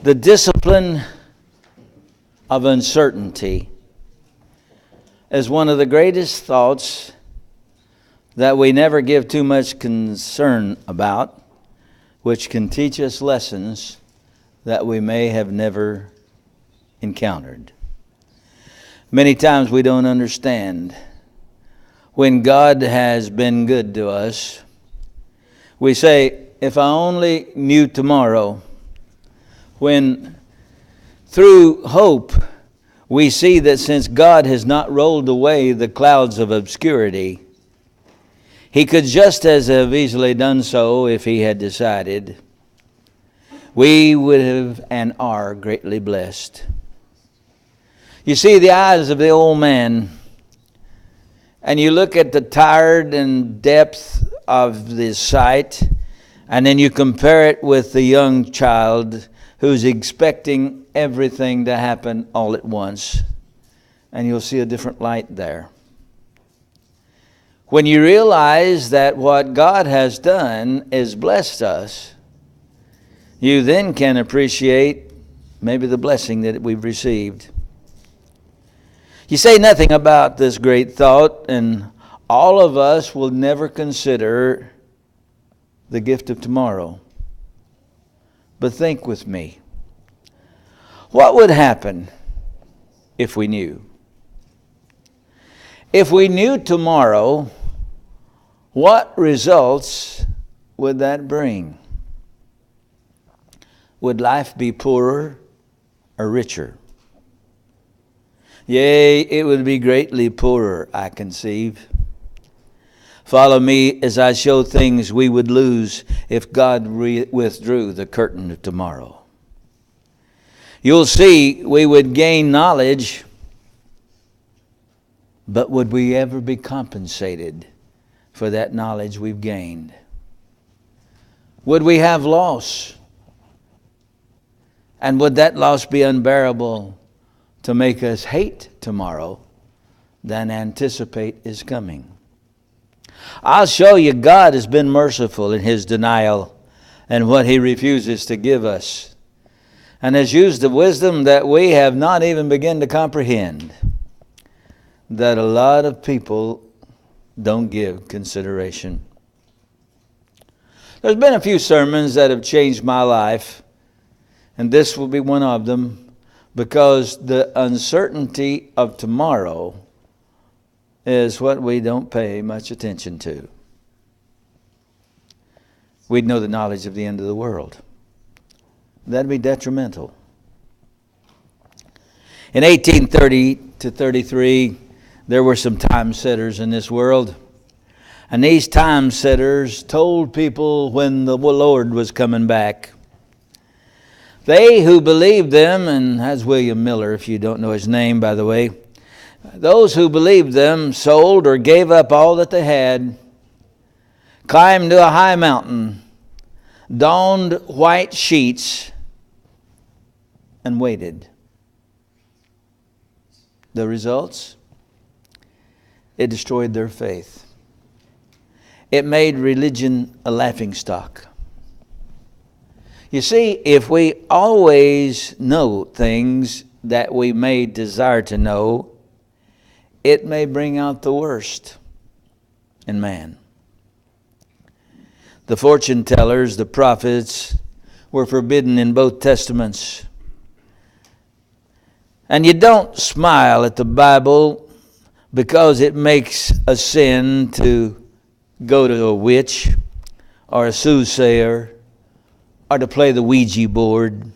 The discipline of uncertainty is one of the greatest thoughts that we never give too much concern about, which can teach us lessons that we may have never encountered. Many times we don't understand. When God has been good to us, we say, if I only knew tomorrow. When through hope we see that since God has not rolled away the clouds of obscurity, He could just as have easily done so if He had decided. We would have and are greatly blessed. You see the eyes of the old man, and you look at the tired and depth of the sight, and then you compare it with the young child who's expecting everything to happen all at once, and you'll see a different light there. When you realize that what God has done is blessed us, you then can appreciate maybe the blessing that we've received. You say nothing about this great thought, and all of us will never consider the gift of tomorrow. But think with me. What would happen if we knew? If we knew tomorrow, what results would that bring? Would life be poorer or richer? Yea, it would be greatly poorer, I conceive. Follow me as I show things we would lose if God withdrew the curtain of tomorrow. You'll see we would gain knowledge, but would we ever be compensated for that knowledge we've gained? Would we have loss? And would that loss be unbearable to make us hate tomorrow than anticipate is coming? I'll show you God has been merciful in His denial and what He refuses to give us, and has used the wisdom that we have not even begun to comprehend, that a lot of people don't give consideration. There's been a few sermons that have changed my life, and this will be one of them, because the uncertainty of tomorrow is what we don't pay much attention to. We'd know the knowledge of the end of the world. That'd be detrimental. In 1830 to 33, there were some time setters in this world. And these time setters told people when the Lord was coming back. They who believed them, and that's William Miller, if you don't know his name, by the way, those who believed them sold or gave up all that they had, climbed to a high mountain, donned white sheets, and waited. The results? It destroyed their faith. It made religion a laughingstock. You see, if we always know things that we may desire to know, it may bring out the worst in man. The fortune tellers, the prophets, were forbidden in both testaments. And you don't smile at the Bible because it makes a sin to go to a witch or a soothsayer or to play the Ouija board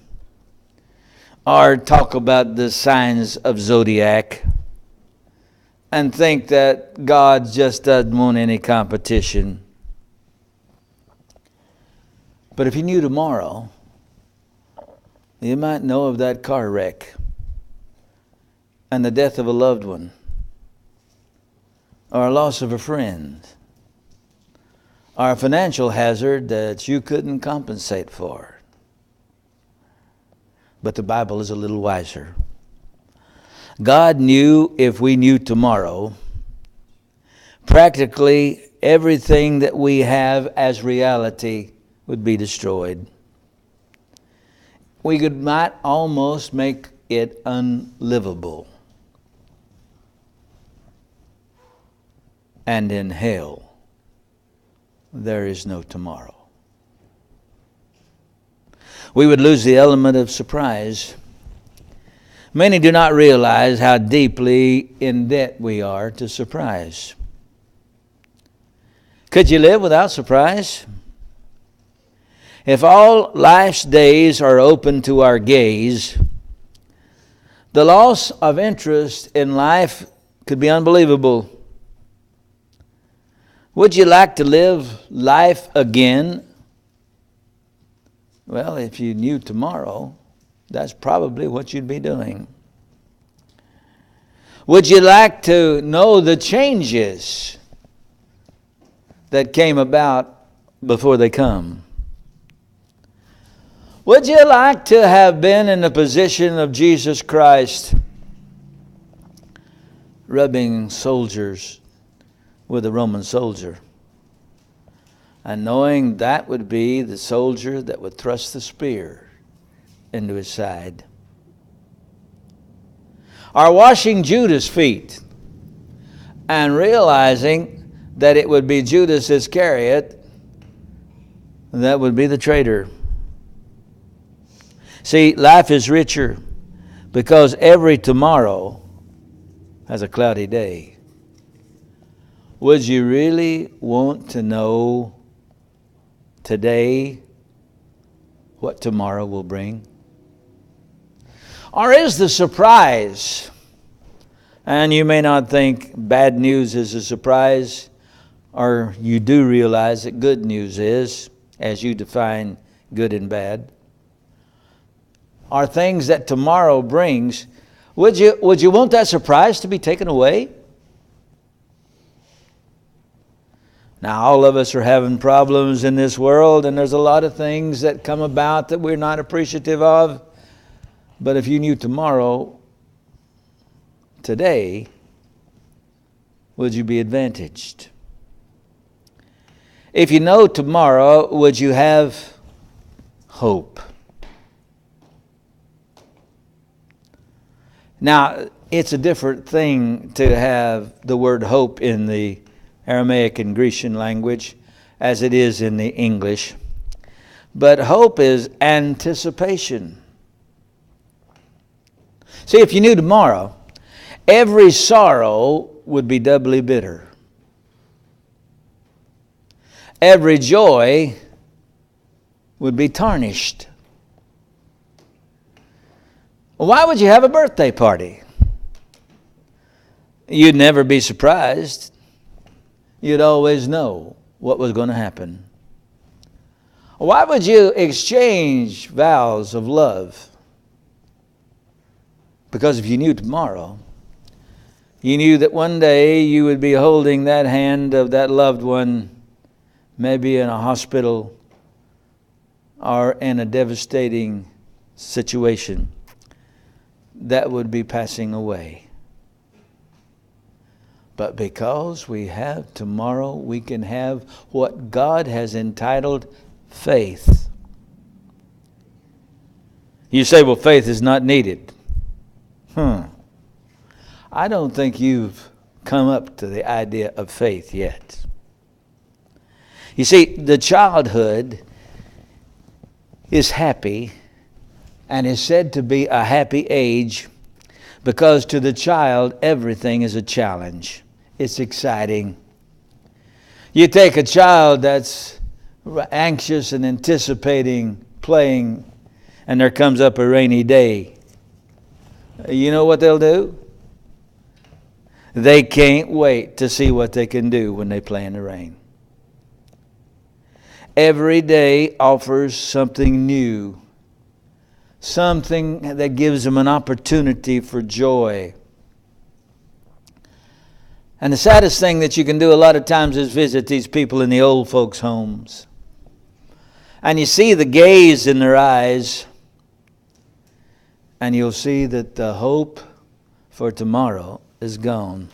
or talk about the signs of zodiac and think that God just doesn't want any competition. But if you knew tomorrow, you might know of that car wreck and the death of a loved one, or a loss of a friend, or a financial hazard that you couldn't compensate for. But the Bible is a little wiser. God knew if we knew tomorrow, practically everything that we have as reality would be destroyed. might almost make it unlivable. And in hell, there is no tomorrow. We would lose the element of surprise. Many do not realize how deeply in debt we are to surprise. Could you live without surprise? If all life's days are open to our gaze, the loss of interest in life could be unbelievable. Would you like to live life again? Well, if you knew tomorrow, that's probably what you'd be doing. Would you like to know the changes that came about before they come? Would you like to have been in the position of Jesus Christ, rubbing soldiers with a Roman soldier, and knowing that would be the soldier that would thrust the spear into his side? Or washing Judas' feet and realizing that it would be Judas Iscariot that would be the traitor? See, life is richer because every tomorrow has a cloudy day. Would you really want to know today what tomorrow will bring? Or is the surprise, and you may not think bad news is a surprise, or you do realize that good news is, as you define good and bad, are things that tomorrow brings. Would you want that surprise to be taken away? Now, all of us are having problems in this world, and there's a lot of things that come about that we're not appreciative of. But if you knew tomorrow, today, would you be advantaged? If you know tomorrow, would you have hope? Now, it's a different thing to have the word hope in the Aramaic and Grecian language as it is in the English. But hope is anticipation. See, if you knew tomorrow, every sorrow would be doubly bitter. Every joy would be tarnished. Why would you have a birthday party? You'd never be surprised. You'd always know what was going to happen. Why would you exchange vows of love? Because if you knew tomorrow, you knew that one day you would be holding that hand of that loved one, maybe in a hospital or in a devastating situation that would be passing away. But because we have tomorrow, we can have what God has entitled faith. You say, well, faith is not needed. I don't think you've come up to the idea of faith yet. You see, the childhood is happy and is said to be a happy age because to the child everything is a challenge. It's exciting. You take a child that's anxious and anticipating playing, and there comes up a rainy day. You know what they'll do? They can't wait to see what they can do when they play in the rain. Every day offers something new, something that gives them an opportunity for joy. And the saddest thing that you can do a lot of times is visit these people in the old folks' homes. And you see the gaze in their eyes, and you'll see that the hope for tomorrow is gone.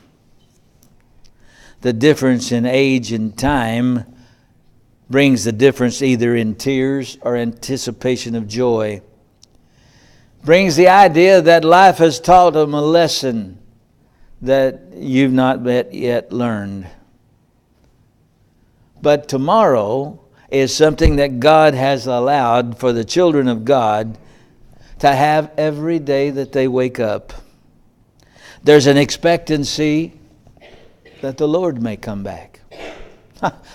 The difference in age and time brings the difference either in tears or anticipation of joy. brings the idea that life has taught them a lesson that you've not yet learned. But tomorrow is something that God has allowed for the children of God to have every day that they wake up. There's an expectancy that the Lord may come back.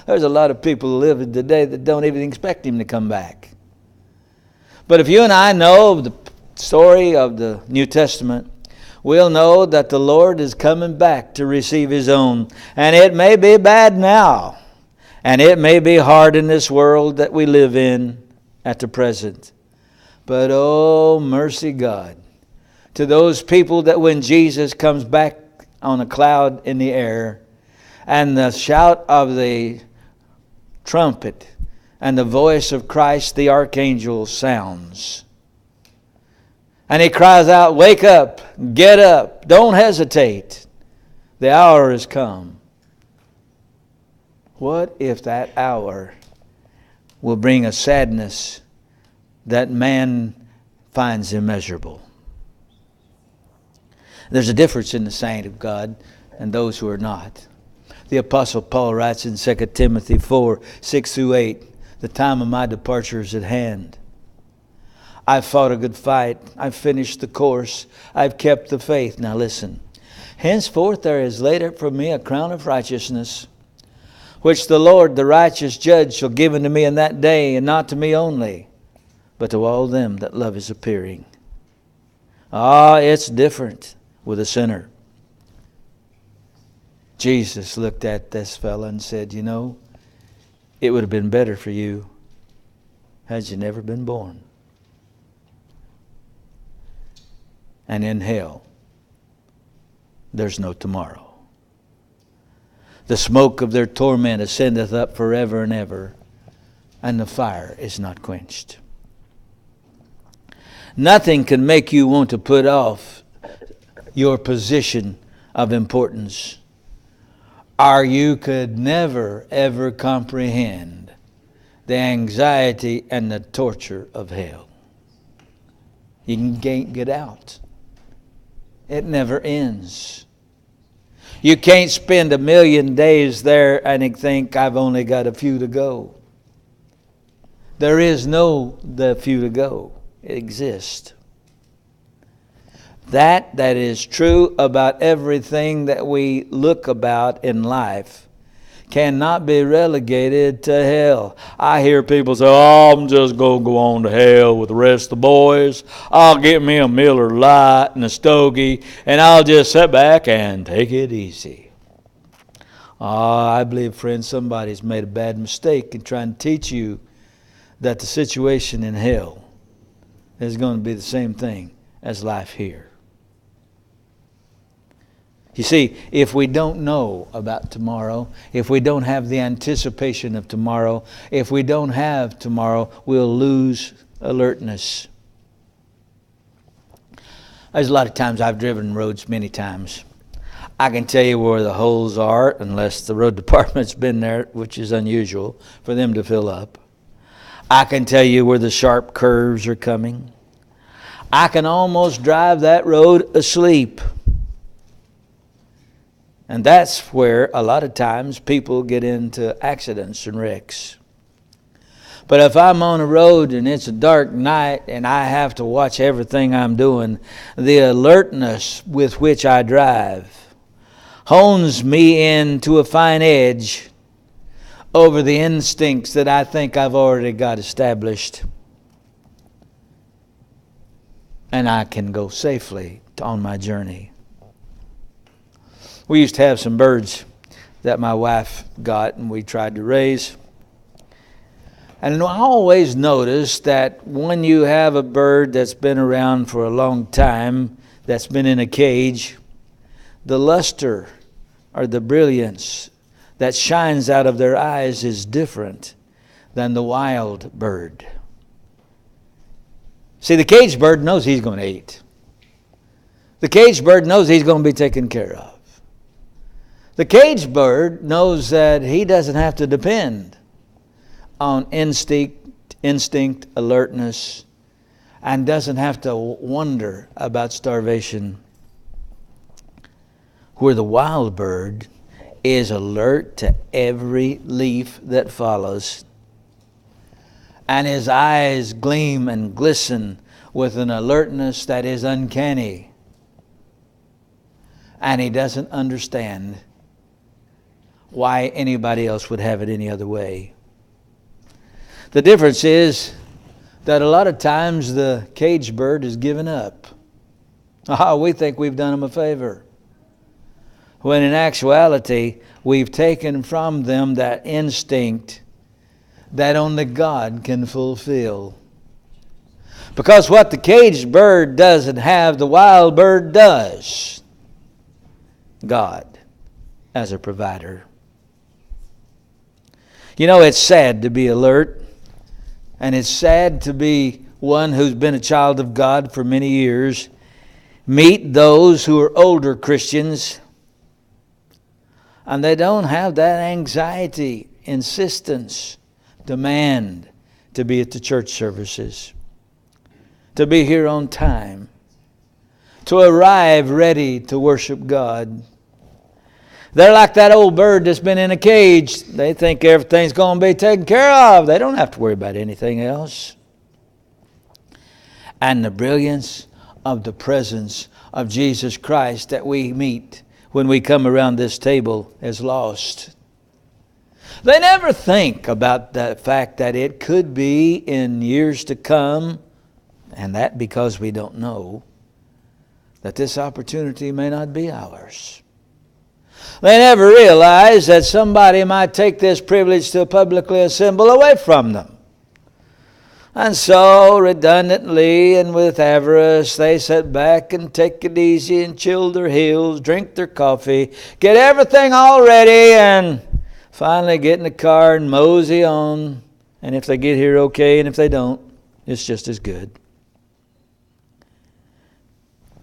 There's a lot of people living today that don't even expect Him to come back. But if you and I know the story of the New Testament, we'll know that the Lord is coming back to receive His own. And it may be bad now. And it may be hard in this world that we live in at the present. But oh, mercy God, to those people that when Jesus comes back on a cloud in the air, and the shout of the trumpet and the voice of Christ the archangel sounds, and He cries out, "Wake up, get up, don't hesitate. The hour has come." What if that hour will bring a sadness that man finds immeasurable? There's a difference in the saint of God and those who are not. The Apostle Paul writes in 2 Timothy 4, 6 through 8, "The time of my departure is at hand. I've fought a good fight. I've finished the course. I've kept the faith." Now listen. "Henceforth there is laid up for me a crown of righteousness, which the Lord, the righteous judge, shall give unto me in that day, and not to me only, but to all them that love His appearing." It's different with a sinner. Jesus looked at this fella and said, "You know, it would have been better for you had you never been born." And in hell, there's no tomorrow. "The smoke of their torment ascendeth up forever and ever, and the fire is not quenched." Nothing can make you want to put off your position of importance, or you could never ever comprehend the anxiety and the torture of hell. You can't get out. It never ends. You can't spend 1,000,000 days there and think, "I've only got a few to go." There is no the few to go. It exists. That is true about everything that we look about in life cannot be relegated to hell. I hear people say, "Oh, I'm just going to go on to hell with the rest of the boys. I'll get me a Miller Lite and a stogie, and I'll just sit back and take it easy." I believe, friends, somebody's made a bad mistake in trying to teach you that the situation in hell is going to be the same thing as life here. You see, if we don't know about tomorrow, if we don't have the anticipation of tomorrow, if we don't have tomorrow, we'll lose alertness. There's a lot of times I've driven roads many times. I can tell you where the holes are, unless the road department's been there, which is unusual for them to fill up. I can tell you where the sharp curves are coming. I can almost drive that road asleep. And that's where a lot of times people get into accidents and wrecks. But if I'm on a road and it's a dark night and I have to watch everything I'm doing, the alertness with which I drive hones me into a fine edge over the instincts that I think I've already got established. And I can go safely on my journey. We used to have some birds that my wife got and we tried to raise. And I always noticed that when you have a bird that's been around for a long time, that's been in a cage, the luster or the brilliance that shines out of their eyes is different than the wild bird. See, the caged bird knows he's going to eat. The caged bird knows he's going to be taken care of. The caged bird knows that he doesn't have to depend on instinct, alertness, and doesn't have to wonder about starvation. Where the wild bird is alert to every leaf that follows, and his eyes gleam and glisten with an alertness that is uncanny. And he doesn't understand why anybody else would have it any other way. The difference is that a lot of times the caged bird is given up. We think we've done them a favor, when in actuality we've taken from them that instinct that only God can fulfill. Because what the caged bird doesn't have, the wild bird does. God as a provider. You know, it's sad to be alert, and it's sad to be one who's been a child of God for many years, meet those who are older Christians, and they don't have that anxiety, insistence, demand to be at the church services, to be here on time, to arrive ready to worship God. They're like that old bird that's been in a cage. They think everything's going to be taken care of. They don't have to worry about anything else. And the brilliance of the presence of Jesus Christ that we meet when we come around this table is lost. They never think about the fact that it could be in years to come, and that because we don't know, that this opportunity may not be ours. They never realize that somebody might take this privilege to publicly assemble away from them. And so, redundantly and with avarice, they sit back and take it easy and chill their heels, drink their coffee, get everything all ready, and finally get in the car and mosey on. And if they get here okay, and if they don't, it's just as good.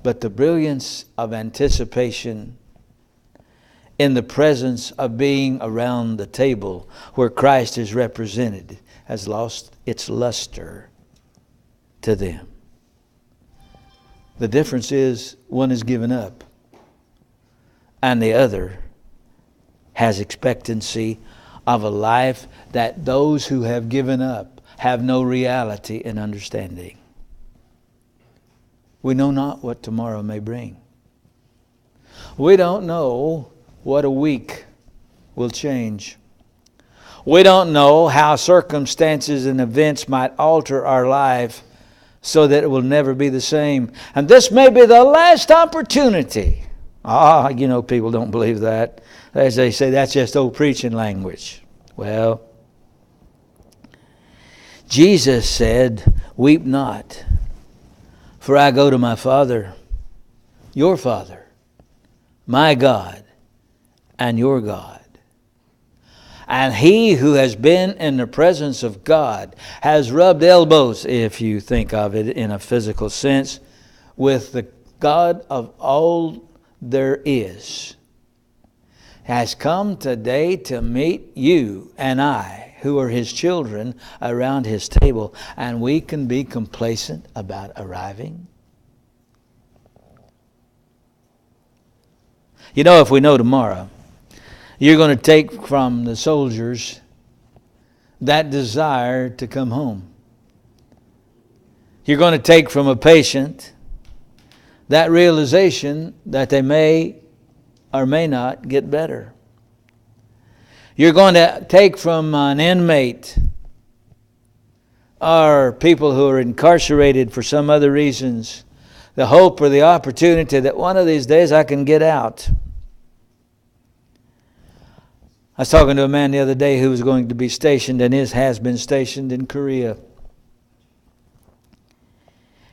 But the brilliance of anticipation in the presence of being around the table where Christ is represented has lost its luster to them. The difference is one is given up and the other has expectancy of a life that those who have given up have no reality in understanding. We know not what tomorrow may bring. We don't know what a week will change. We don't know how circumstances and events might alter our life so that it will never be the same. And this may be the last opportunity. People don't believe that. As they say, that's just old preaching language. Well, Jesus said, "Weep not, for I go to my Father, your Father, my God, and your God." And he who has been in the presence of God has rubbed elbows, if you think of it in a physical sense, with the God of all there is, has come today to meet you and I, who are his children, around his table. And we can be complacent about arriving. You know, if we know tomorrow, you're going to take from the soldiers that desire to come home. You're going to take from a patient that realization that they may or may not get better. You're going to take from an inmate or people who are incarcerated for some other reasons the hope or the opportunity that one of these days I can get out. I was talking to a man the other day who was going to be stationed and has been stationed in Korea.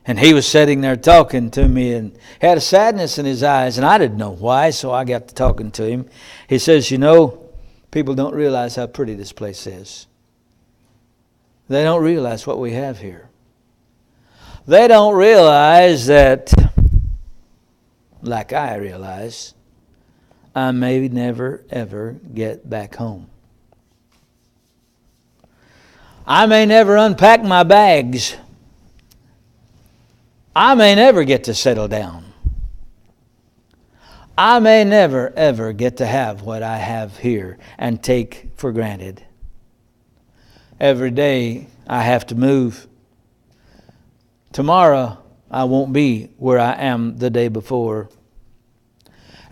And he was sitting there talking to me and had a sadness in his eyes, and I didn't know why, so I got to talking to him. He says, people don't realize how pretty this place is. They don't realize what we have here. They don't realize that, like I realize, I may never, ever get back home. I may never unpack my bags I may never get to settle down. I may never, ever get to have what I have here and take for granted. Every day I have to move. Tomorrow I won't be where I am the day before.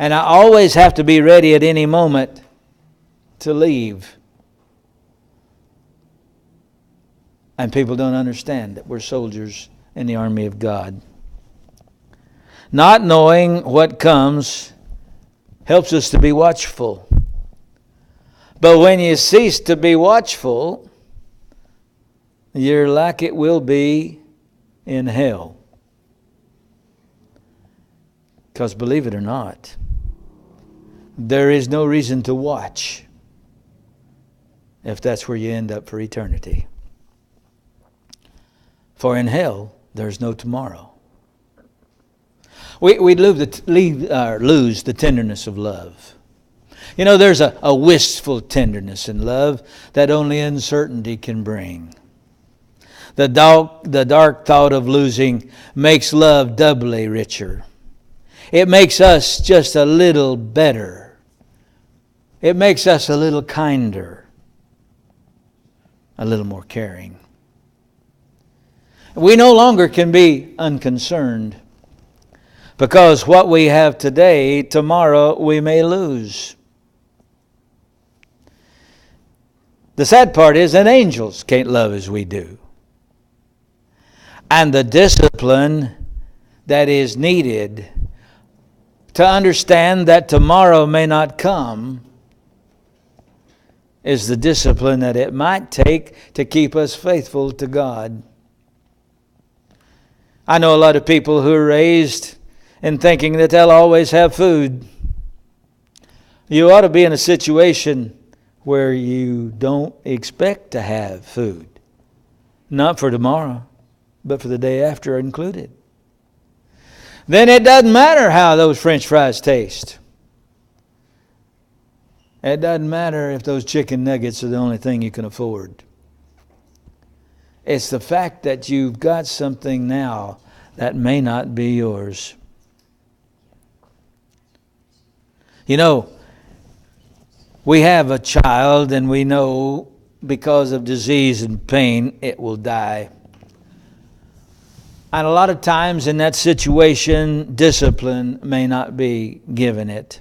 And I always have to be ready at any moment to leave. And people don't understand that we're soldiers in the army of God. Not knowing what comes helps us to be watchful. But when you cease to be watchful, you're like it will be in hell. Because believe it or not, there is no reason to watch if that's where you end up for eternity. For in hell, there's no tomorrow. We lose the tenderness of love. You know, there's a wistful tenderness in love that only uncertainty can bring. The dark thought of losing makes love doubly richer. It makes us just a little better. It makes us a little kinder, a little more caring. We no longer can be unconcerned, because what we have today, tomorrow we may lose. The sad part is that angels can't love as we do. And the discipline that is needed to understand that tomorrow may not come is the discipline that it might take to keep us faithful to God. I know a lot of people who are raised in thinking that they'll always have food. You ought to be in a situation where you don't expect to have food. Not for tomorrow, but for the day after included. Then it doesn't matter how those French fries taste. It doesn't matter if those chicken nuggets are the only thing you can afford. It's the fact that you've got something now that may not be yours. You know, we have a child and we know because of disease and pain it will die. And a lot of times in that situation, discipline may not be given it.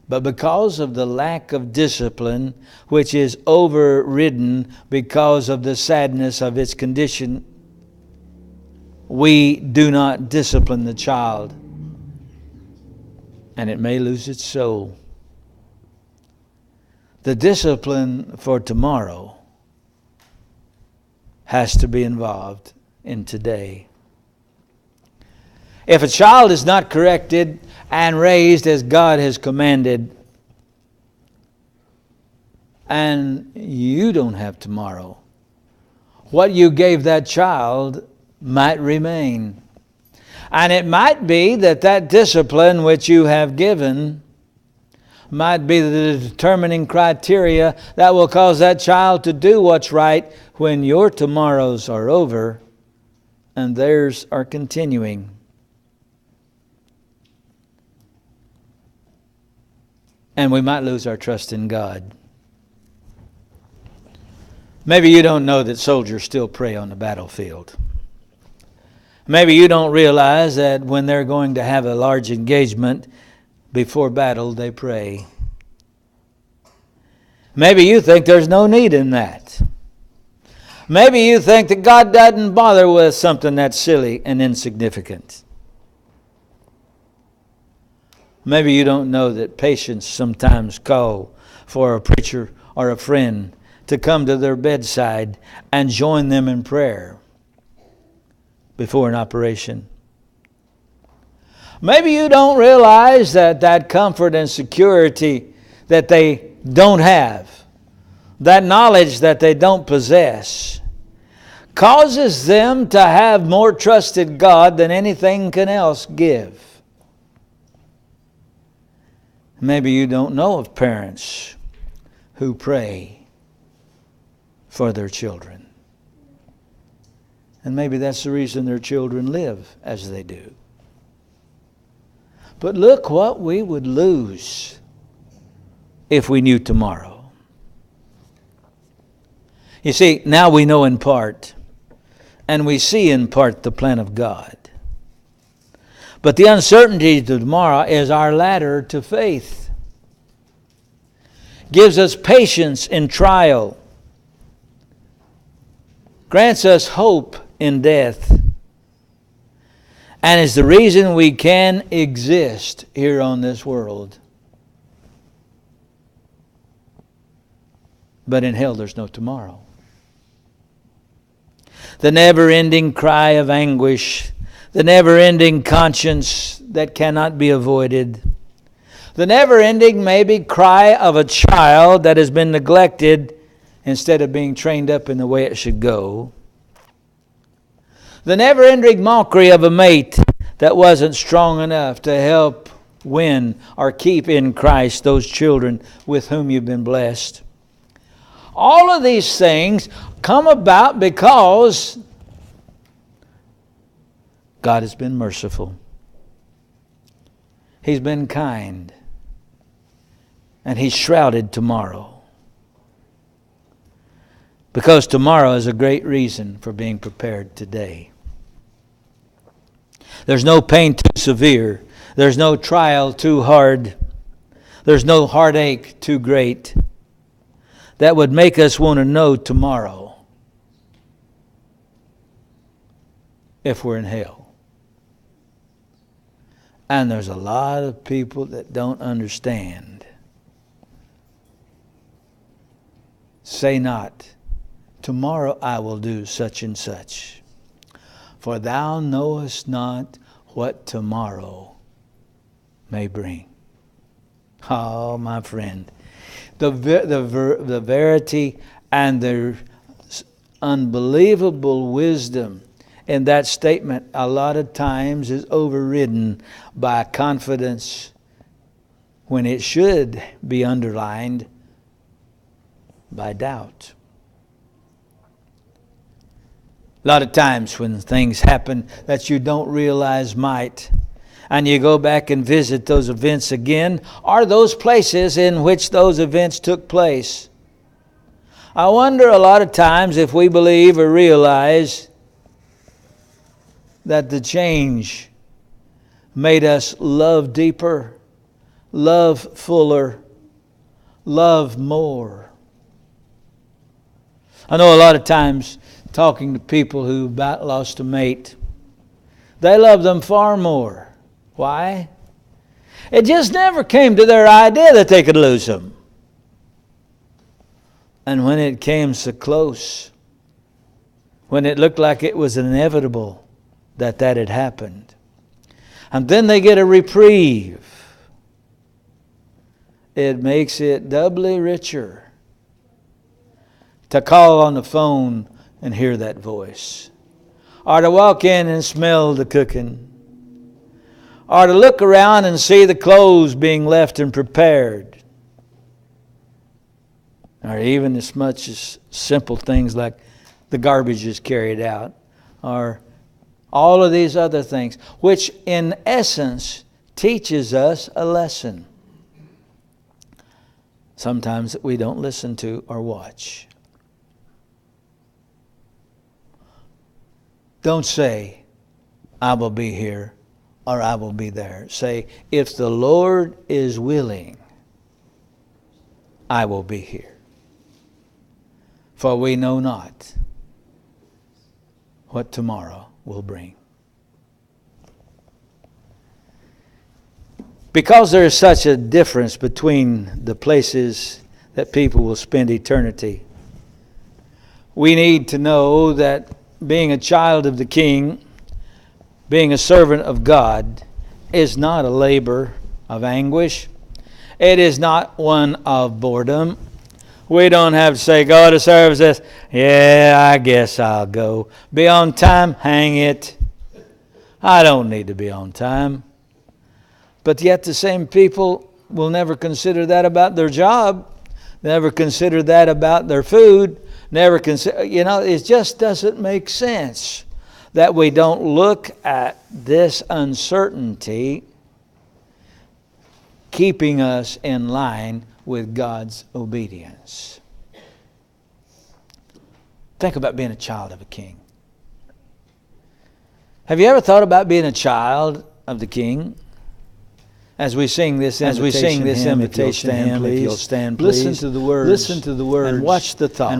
But because of the lack of discipline, which is overridden because of the sadness of its condition, we do not discipline the child, and it may lose its soul. The discipline for tomorrow has to be involved in today. If a child is not corrected and raised as God has commanded, and you don't have tomorrow, what you gave that child might remain. And it might be that that discipline which you have given might be the determining criteria that will cause that child to do what's right when your tomorrows are over and theirs are continuing. And we might lose our trust in God. Maybe you don't know that soldiers still pray on the battlefield. Maybe you don't realize that when they're going to have a large engagement before battle, they pray. Maybe you think there's no need in that. Maybe you think that God doesn't bother with something that's silly and insignificant. Maybe you don't know that patients sometimes call for a preacher or a friend to come to their bedside and join them in prayer before an operation. Maybe you don't realize that comfort and security that they don't have, that knowledge that they don't possess, causes them to have more trust in God than anything can else give. Maybe you don't know of parents who pray for their children. And maybe that's the reason their children live as they do. But look what we would lose if we knew tomorrow. You see, now we know in part, and we see in part the plan of God. But the uncertainty of tomorrow is our ladder to faith. Gives us patience in trial. Grants us hope in death. And is the reason we can exist here on this world. But in hell there's no tomorrow. The never-ending cry of anguish, the never-ending conscience that cannot be avoided, the never-ending maybe cry of a child that has been neglected instead of being trained up in the way it should go, the never-ending mockery of a mate that wasn't strong enough to help win or keep in Christ those children with whom you've been blessed. All of these things come about because God has been merciful. He's been kind. And He's shrouded tomorrow. Because tomorrow is a great reason for being prepared today. There's no pain too severe. There's no trial too hard. There's no heartache too great that would make us want to know tomorrow if we're in hell. And there's a lot of people that don't understand. Say not, tomorrow I will do such and such. For thou knowest not what tomorrow may bring. Oh, my friend. The verity and the unbelievable wisdom in that statement a lot of times is overridden by confidence when it should be underlined by doubt. A lot of times when things happen that you don't realize might, and you go back and visit those events again, or those places in which those events took place, I wonder a lot of times if we believe or realize that the change made us love deeper, love fuller, love more. I know a lot of times talking to people who about lost a mate, they love them far more. Why? It just never came to their idea that they could lose them. And when it came so close, when it looked like it was inevitable that had happened, and then they get a reprieve, it makes it doubly richer to call on the phone and hear that voice, or to walk in and smell the cooking, or to look around and see the clothes being left and prepared, or even as much as simple things like the garbage is carried out, or all of these other things, which in essence teaches us a lesson. Sometimes that we don't listen to or watch. Don't say, I will be here or I will be there. Say, if the Lord is willing, I will be here. For we know not what tomorrow will bring. Because there is such a difference between the places that people will spend eternity, we need to know that being a child of the King, being a servant of God, is not a labor of anguish. It is not one of boredom. We don't have to say, go to service. Yeah, I guess I'll go. Be on time? Hang it. I don't need to be on time. But yet the same people will never consider that about their job. Never consider that about their food. Never consider, it just doesn't make sense that we don't look at this uncertainty keeping us in line with God's obedience. Think about being a child of a king. Have you ever thought about being a child of the king? As we sing this invitation to him, if you'll stand, please. Listen to the words. And watch the thought.